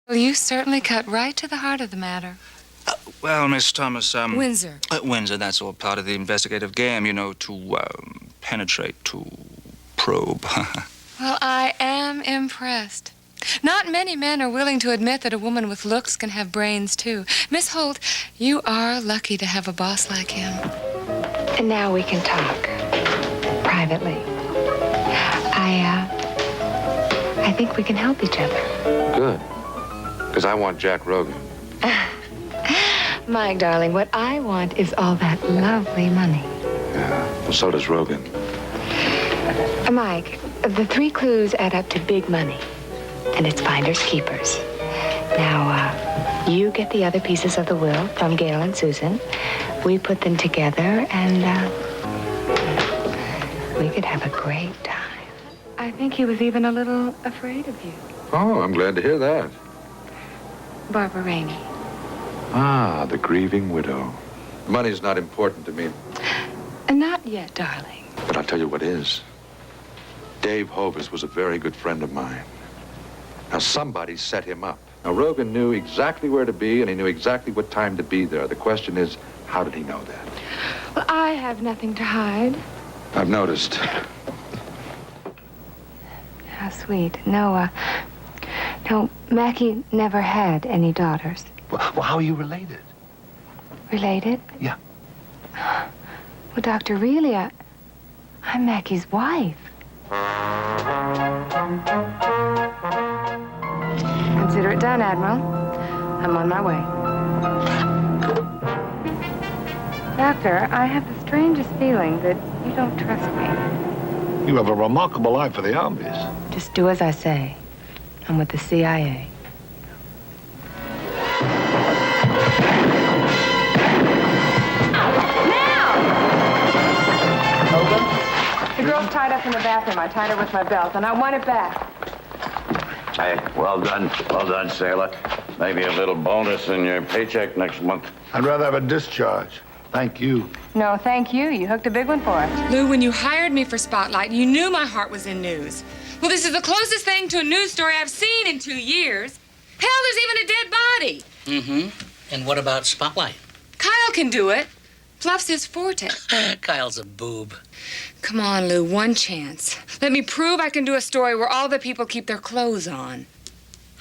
Well, you certainly cut right to the heart of the matter. Well, Miss Thomas, Windsor. Windsor, that's all part of the investigative game, you know, to penetrate, to probe. Well, I am impressed. Not many men are willing to admit that a woman with looks can have brains, too. Miss Holt, you are lucky to have a boss like him. And now we can talk. Privately. I think we can help each other. Good. Because I want Jack Rogan. Mike, darling, what I want is all that lovely money. Yeah, well, so does Rogan. Mike, the 3 clues add up to big money. And it's finders keepers. Now, you get the other pieces of the will from Gail and Susan. We put them together, and we could have a great time. I think he was even a little afraid of you. Oh, I'm glad to hear that. Barbara Rainey. Ah, the grieving widow. Money's not important to me. Not yet, darling. But I'll tell you what is. Dave Hovis was a very good friend of mine. Now, somebody set him up. Now, Rogan knew exactly where to be, and he knew exactly what time to be there. The question is, how did he know that? Well, I have nothing to hide. I've noticed. How sweet. No, Mackie never had any daughters. Well, how are you related? Related? Yeah. Well, Doctor, really, I'm Mackie's wife. Consider it done, Admiral. I'm on my way. Doctor, I have the strangest feeling that you don't trust me. You have a remarkable eye for the obvious. Just do as I say. I'm with the CIA. The girl's tied up in the bathroom. I tied her with my belt, and I want it back. Hey, well done, sailor. Maybe a little bonus in your paycheck next month. I'd rather have a discharge. Thank you. No, thank you. You hooked a big one for us. Lou, when you hired me for Spotlight, you knew my heart was in news. Well, this is the closest thing to a news story I've seen in 2 years. Hell, there's even a dead body. Mm-hmm. And what about Spotlight? Kyle can do it. Fluff's his forte. Kyle's a boob. Come on, Lou, one chance. Let me prove I can do a story where all the people keep their clothes on.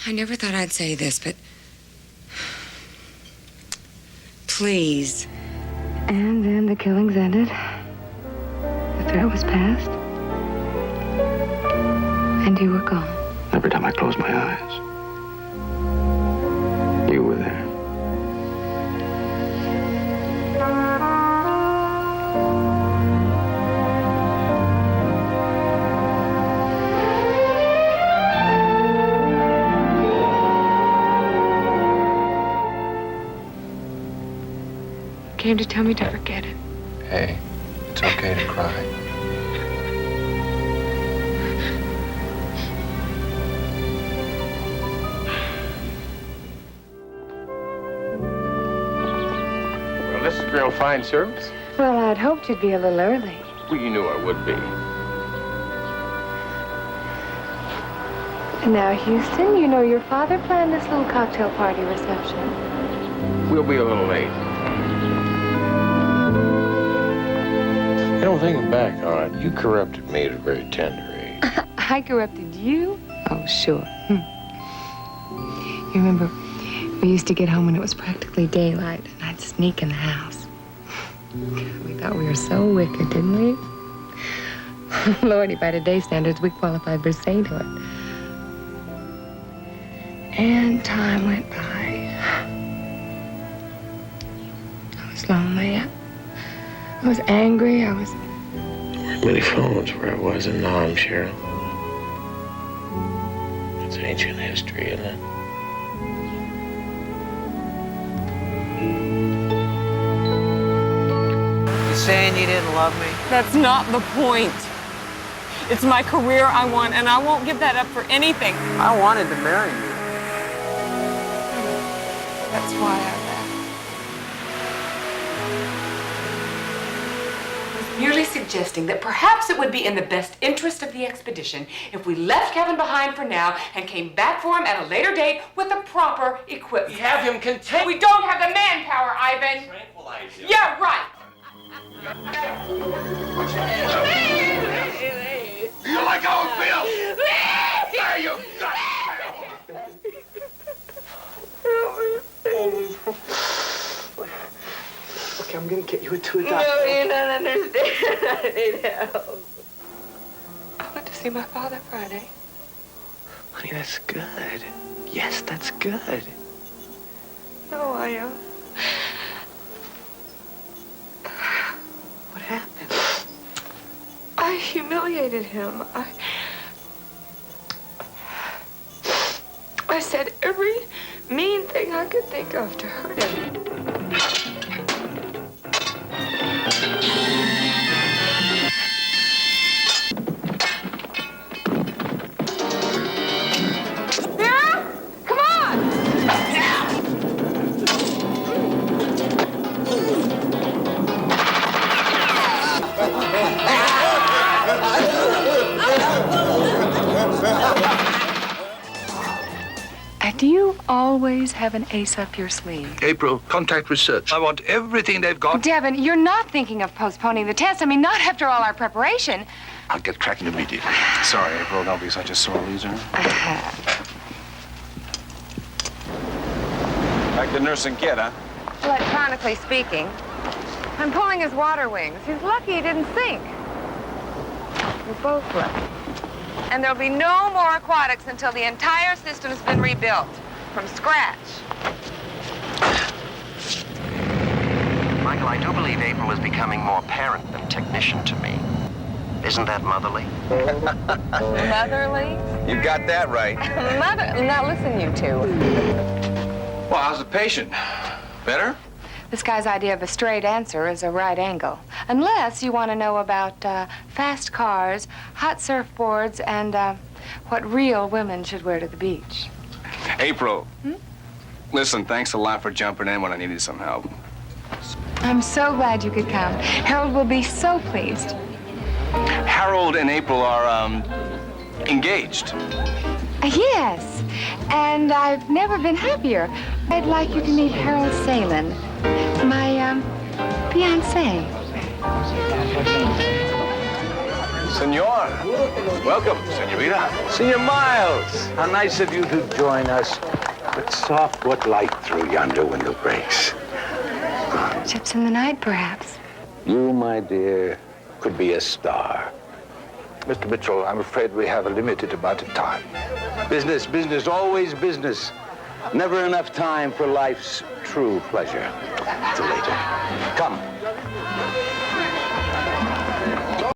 I never thought I'd say this, but... please. And then the killings ended. The threat was passed. And you were gone. Every time I closed my eyes, you were there. Came to tell me to forget it. Hey, it's okay to cry. Well, this is real fine service. Well, I'd hoped you'd be a little early. Well, you knew I would be. And now, Houston, you know your father planned this little cocktail party reception. We'll be a little late. You know, thinking back on it, you corrupted me at a very tender age. I corrupted you? Oh, sure. You remember, we used to get home when it was practically daylight, and I'd sneak in the house. We thought we were so wicked, didn't we? Lordy, by today's standards, we qualified for sainthood. And time went by. I was lonely. I was angry. I was... There weren't many phones where I was in Nam, Cheryl. It's ancient history, isn't it? You saying you didn't love me? That's not the point. It's my career I want, and I won't give that up for anything. I wanted to marry you. That's why I left. Merely suggesting that perhaps it would be in the best interest of the expedition if we left Kevin behind for now and came back for him at a later date with the proper equipment. We have him contained. We don't have the manpower, Ivan. Tranquilize him. Yeah, right. You like how it feels? There you go. Okay, I'm gonna get you to a doctor. No, you don't understand. I need help. I went to see my father Friday. Honey, that's good. Yes, that's good. No, What happened? I humiliated him. I said every mean thing I could think of to hurt him. Yeah? Come on! Do you always have an ace up your sleeve? April, contact research. I want everything they've got. Devin, you're not thinking of postponing the test. I mean, not after all our preparation. I'll get cracking immediately. Sorry, April, don't be such a sore loser. Back to nursing kid, huh? Electronically speaking, I'm pulling his water wings. He's lucky he didn't sink. We're both lucky. And there'll be no more aquatics until the entire system's been rebuilt from scratch. Michael, I do believe April is becoming more parent than technician to me. Isn't that motherly? Motherly? You got that right. Mother. Now listen, you two. Well, how's the patient? Better? This guy's idea of a straight answer is a right angle. Unless you want to know about fast cars, hot surfboards, and what real women should wear to the beach. April. Listen, thanks a lot for jumping in when I needed some help. I'm so glad you could come. Harold will be so pleased. Harold and April are, engaged. Yes, and I've never been happier. I'd like you to meet Harold Salin, my fiancé. Senor. Welcome, senorita. Senor Miles. How nice of you to join us. But soft what light through yonder window breaks. Ships in the night, perhaps. You, my dear, could be a star. Mr. Mitchell, I'm afraid we have a limited amount of time. Business, business, always business. Never enough time for life's true pleasure. Till later. Come.